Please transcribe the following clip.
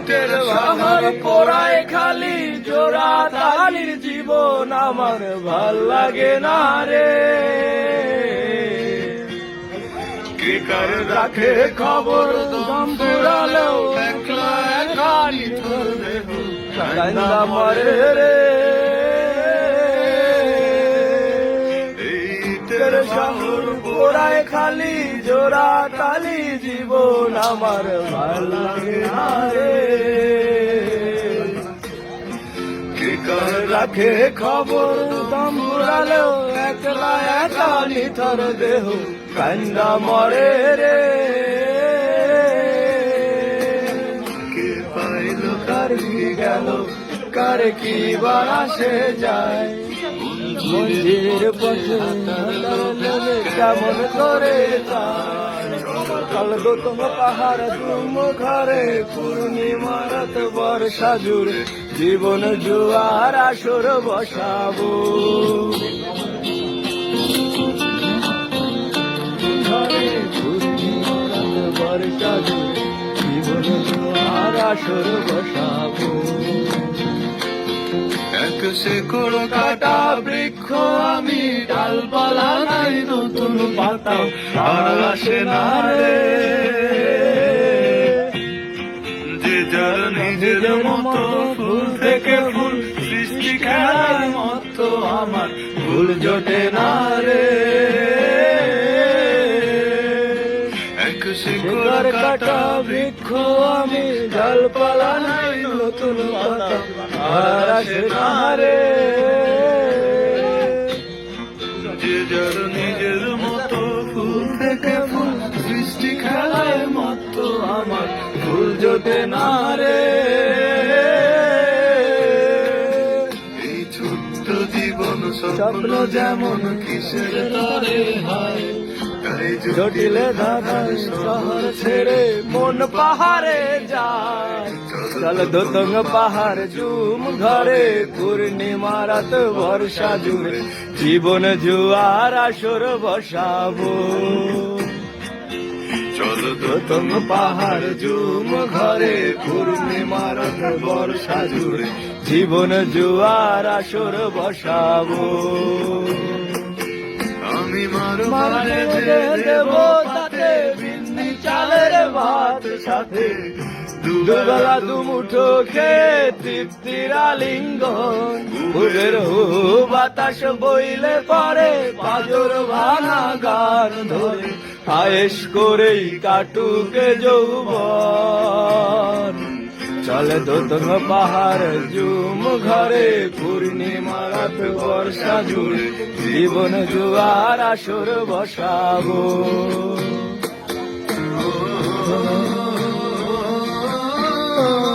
ইটের শহর পোড়ায় খালি জোড়া তালির জীবন আমার ভাল লাগে না রে। কে কার রাখে খবর দম পুরালেও একলা একা নিথর দেহ কান্দা মরে রে। ইটের শহর পোড়ায় খালি জোড়া তালি জীবন আমার ভাল লাগে না রে। কে কার রাখে খবর দম পুরালেও একলা একা নিথর দেহ কান্দা মরে রে। কে পাইল কার কি গেল কার কি বাসে যায় মন্দির পথে কেমন করে যায়। কাল গৌতম পাহাড় তুম ঘরে পূর্ণিমা রাত বর্ষা জুড়ে জীবন জুয়ার আসর বসাবো। বর্ষা জুড়ে জীবন জুয়ার আসর বসাবো। এক শেকড় কাটা বৃক্ষ আমি ডালপালা নাই নতুন পাতা আর আসে না রে। যে যার নিজের মতো ফুল থেকে ফুল সৃষ্টি খেলার মতো আমার ফুল জোটে না রে। এক শেকড় কাটা বৃক্ষ আমি ডালপালা নাই নতুন পাতা আর আসে না রে। যে যার নিজের মতো ফুল থেকে ফুল সৃষ্টি খেলার মতো আমার ফুল জোটে না রে। এই ছোট্ট জীবন স্বপ্ন যেমন কিসের তরে হয় জটিলে ধাঁধার শহর ছেড়ে মন পাহাড়ে যায়। চল দোতঙ্গ পাহাড় জুম ঘরে পূর্ণিমা রাত বর্ষা জুড়ে জীবন জুয়ার আসর বসাবো। চল দোতঙ্গ পাহাড় জুম ঘরে পূর্ণিমা রাত বর্ষা জুড়ে জীবন জুয়ার আসর বসাবো। আমি মারে দেব তাতে বিন্দি চালের ভাত সাথে দুবেলা দুমুঠো খেয়ে তৃপ্তির আলিঙ্গন। ফুলের বাতাস বইলে পরে পাজর ভাঙা গান ধরে আয়েশ করেই কাটুকে যৌবন। চলে দোতঙ্গ পাহাড় জুম ঘরে পূর্ণিমা রাত বর্ষা জুড়ে জীবন জুয়ার আসর বসাবো। Oh